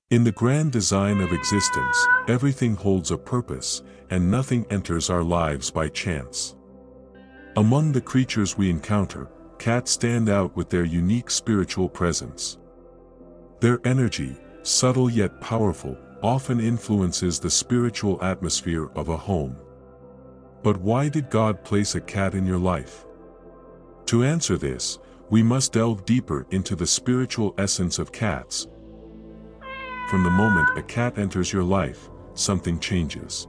In the grand design of existence, everything holds a purpose, and nothing enters our lives by chance. Among the creatures we encounter, cats stand out with their unique spiritual presence. Their energy, subtle yet powerful, often influences the spiritual atmosphere of a home. But why did God place a cat in your life? To answer this, we must delve deeper into the spiritual essence of cats. From the moment a cat enters your life, something changes.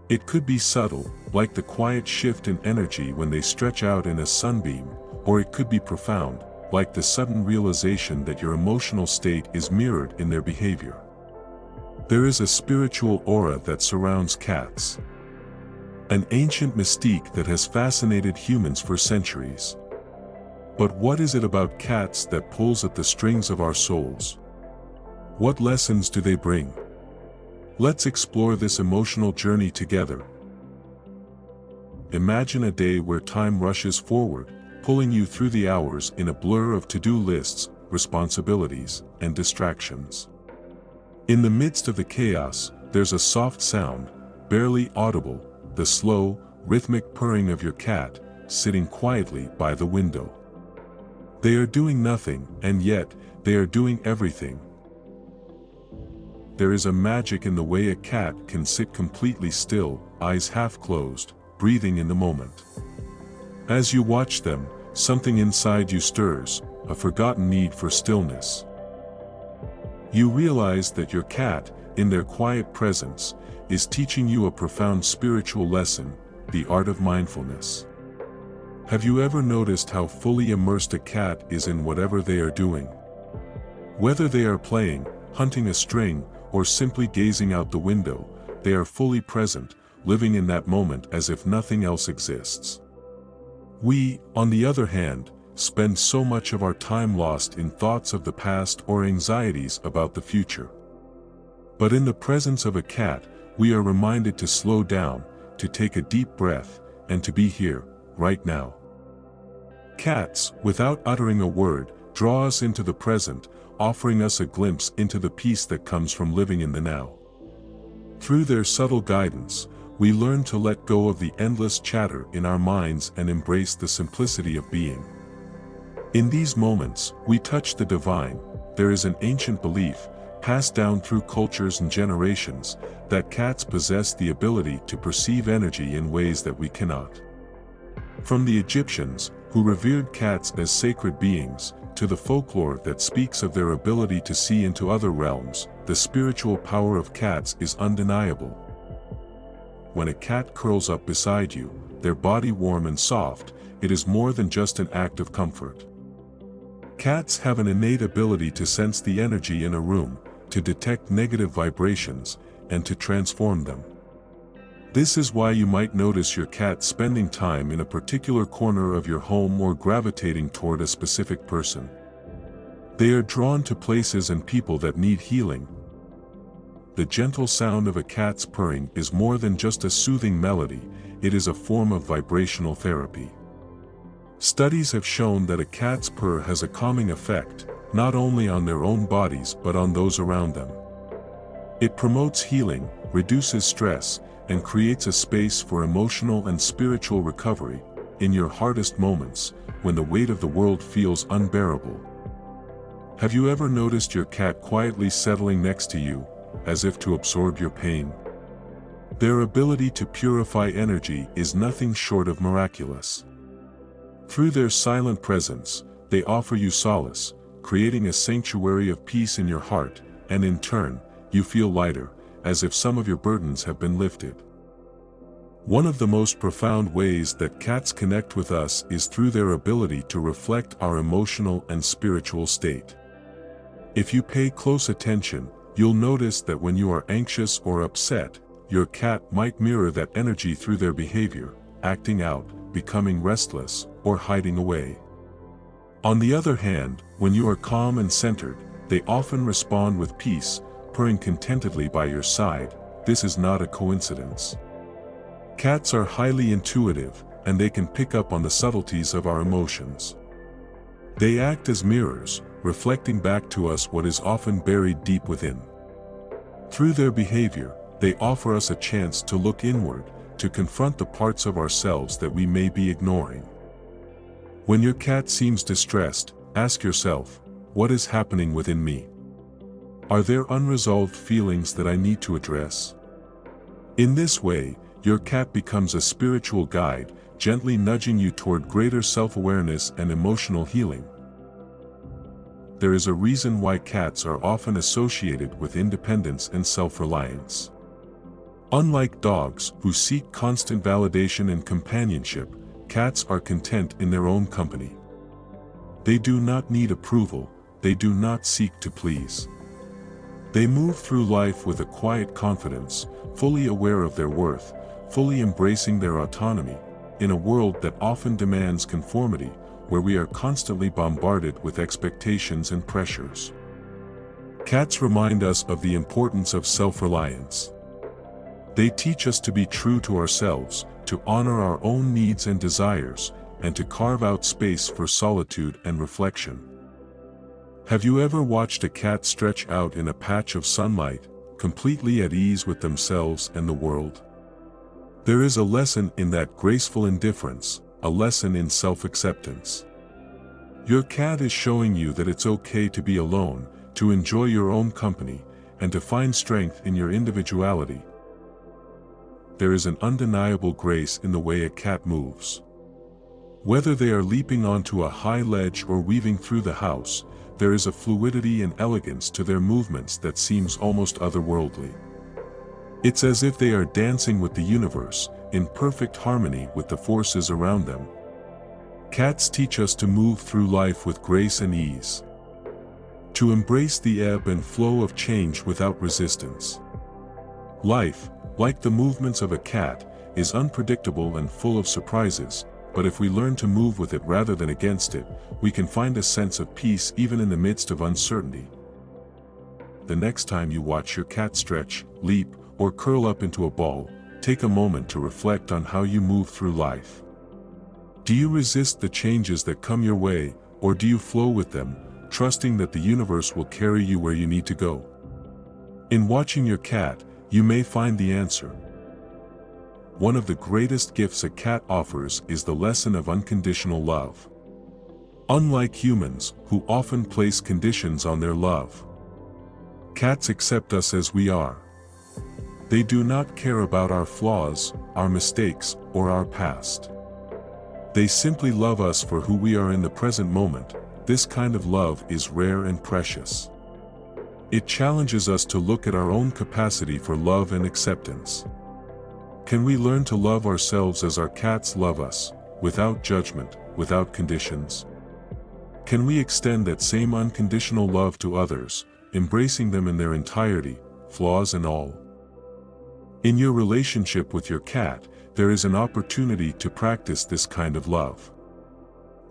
It could be subtle, like the quiet shift in energy when they stretch out in a sunbeam, or it could be profound, like the sudden realization that your emotional state is mirrored in their behavior. There is a spiritual aura that surrounds cats. An ancient mystique that has fascinated humans for centuries. But what is it about cats that pulls at the strings of our souls? What lessons do they bring? Let's explore this emotional journey together. Imagine a day where time rushes forward, pulling you through the hours in a blur of to-do lists, responsibilities, and distractions. In the midst of the chaos, there's a soft sound, barely audible, the slow, rhythmic purring of your cat, sitting quietly by the window. They are doing nothing, and yet, they are doing everything. There is a magic in the way a cat can sit completely still, eyes half closed, breathing in the moment. As you watch them, something inside you stirs, a forgotten need for stillness. You realize that your cat, in their quiet presence, is teaching you a profound spiritual lesson, the art of mindfulness. Have you ever noticed how fully immersed a cat is in whatever they are doing? Whether they are playing, hunting a string, or simply gazing out the window, they are fully present, living in that moment as if nothing else exists. We, on the other hand, spend so much of our time lost in thoughts of the past or anxieties about the future. But in the presence of a cat, we are reminded to slow down, to take a deep breath, and to be here, right now. Cats, without uttering a word, draw us into the present, offering us a glimpse into the peace that comes from living in the now. Through their subtle guidance, we learn to let go of the endless chatter in our minds and embrace the simplicity of being. In these moments, we touch the divine. There is an ancient belief, passed down through cultures and generations, that cats possess the ability to perceive energy in ways that we cannot. From the Egyptians, who revered cats as sacred beings, to the folklore that speaks of their ability to see into other realms, the spiritual power of cats is undeniable. When a cat curls up beside you, their body warm and soft, it is more than just an act of comfort. Cats have an innate ability to sense the energy in a room, to detect negative vibrations, and to transform them. This is why you might notice your cat spending time in a particular corner of your home or gravitating toward a specific person. They are drawn to places and people that need healing. The gentle sound of a cat's purring is more than just a soothing melody, it is a form of vibrational therapy. Studies have shown that a cat's purr has a calming effect, not only on their own bodies but on those around them. It promotes healing, reduces stress, and creates a space for emotional and spiritual recovery, in your hardest moments, when the weight of the world feels unbearable. Have you ever noticed your cat quietly settling next to you, as if to absorb your pain? Their ability to purify energy is nothing short of miraculous. Through their silent presence, they offer you solace, creating a sanctuary of peace in your heart, and in turn, you feel lighter, as if some of your burdens have been lifted. One of the most profound ways that cats connect with us is through their ability to reflect our emotional and spiritual state. If you pay close attention, you'll notice that when you are anxious or upset, your cat might mirror that energy through their behavior, acting out, becoming restless, or hiding away. On the other hand, when you are calm and centered, they often respond with peace, purring contentedly by your side. This is not a coincidence. Cats are highly intuitive, and they can pick up on the subtleties of our emotions. They act as mirrors, reflecting back to us what is often buried deep within. Through their behavior, they offer us a chance to look inward, to confront the parts of ourselves that we may be ignoring. When your cat seems distressed, ask yourself, what is happening within me? Are there unresolved feelings that I need to address? In this way, your cat becomes a spiritual guide, gently nudging you toward greater self-awareness and emotional healing. There is a reason why cats are often associated with independence and self-reliance. Unlike dogs, who seek constant validation and companionship, cats are content in their own company. They do not need approval, they do not seek to please. They move through life with a quiet confidence, fully aware of their worth, fully embracing their autonomy, in a world that often demands conformity, where we are constantly bombarded with expectations and pressures. Cats remind us of the importance of self-reliance. They teach us to be true to ourselves, to honor our own needs and desires, and to carve out space for solitude and reflection. Have you ever watched a cat stretch out in a patch of sunlight, completely at ease with themselves and the world? There is a lesson in that graceful indifference, a lesson in self-acceptance. Your cat is showing you that it's okay to be alone, to enjoy your own company, and to find strength in your individuality. There is an undeniable grace in the way a cat moves. Whether they are leaping onto a high ledge or weaving through the house, there is a fluidity and elegance to their movements that seems almost otherworldly. It's as if they are dancing with the universe, in perfect harmony with the forces around them. Cats teach us to move through life with grace and ease, to embrace the ebb and flow of change without resistance. Life, like the movements of a cat, is unpredictable and full of surprises, but if we learn to move with it rather than against it, we can find a sense of peace even in the midst of uncertainty. The next time you watch your cat stretch, leap, or curl up into a ball, take a moment to reflect on how you move through life. Do you resist the changes that come your way, or do you flow with them, trusting that the universe will carry you where you need to go? In watching your cat, you may find the answer. One of the greatest gifts a cat offers is the lesson of unconditional love. Unlike humans, who often place conditions on their love, cats accept us as we are. They do not care about our flaws, our mistakes, or our past. They simply love us for who we are in the present moment. This kind of love is rare and precious. It challenges us to look at our own capacity for love and acceptance. Can we learn to love ourselves as our cats love us, without judgment, without conditions? Can we extend that same unconditional love to others, embracing them in their entirety, flaws and all? In your relationship with your cat, there is an opportunity to practice this kind of love.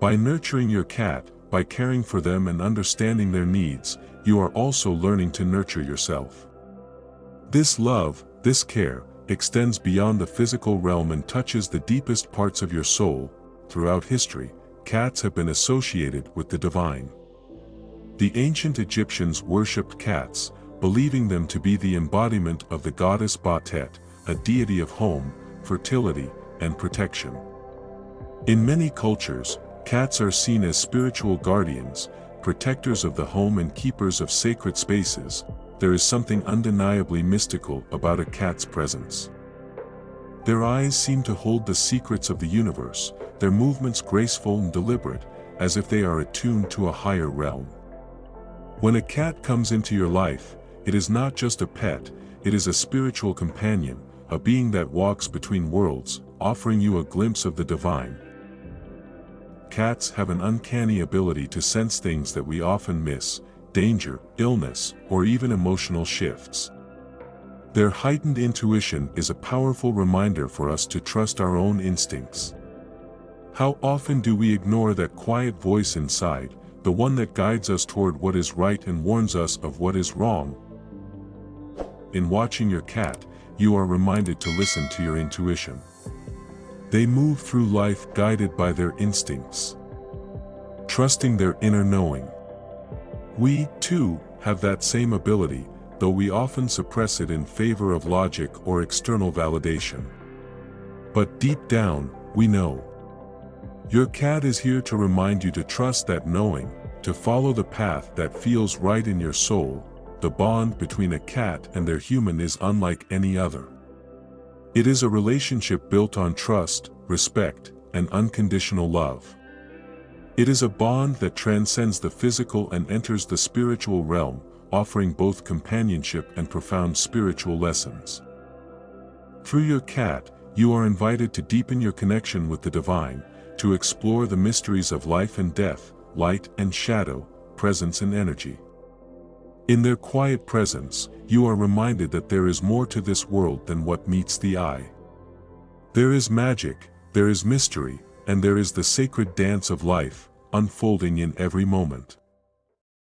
By nurturing your cat, by caring for them and understanding their needs, you are also learning to nurture yourself. This love, this care, extends beyond the physical realm and touches the deepest parts of your soul. Throughout history, cats have been associated with the divine. The ancient Egyptians worshipped cats, believing them to be the embodiment of the goddess Batet, a deity of home, fertility, and protection. In many cultures, cats are seen as spiritual guardians, protectors of the home and keepers of sacred spaces. There is something undeniably mystical about a cat's presence. Their eyes seem to hold the secrets of the universe, their movements graceful and deliberate, as if they are attuned to a higher realm. When a cat comes into your life, it is not just a pet, it is a spiritual companion, a being that walks between worlds, offering you a glimpse of the divine. Cats have an uncanny ability to sense things that we often miss: danger, illness, or even emotional shifts. Their heightened intuition is a powerful reminder for us to trust our own instincts. How often do we ignore that quiet voice inside, the one that guides us toward what is right and warns us of what is wrong? In watching your cat, you are reminded to listen to your intuition. They move through life guided by their instincts, trusting their inner knowing. We, too, have that same ability, though we often suppress it in favor of logic or external validation. But deep down, we know. Your cat is here to remind you to trust that knowing, to follow the path that feels right in your soul. The bond between a cat and their human is unlike any other. It is a relationship built on trust, respect, and unconditional love. It is a bond that transcends the physical and enters the spiritual realm, offering both companionship and profound spiritual lessons. Through your cat, you are invited to deepen your connection with the divine, to explore the mysteries of life and death, light and shadow, presence and energy. In their quiet presence, you are reminded that there is more to this world than what meets the eye. There is magic, there is mystery, and there is the sacred dance of life, unfolding in every moment.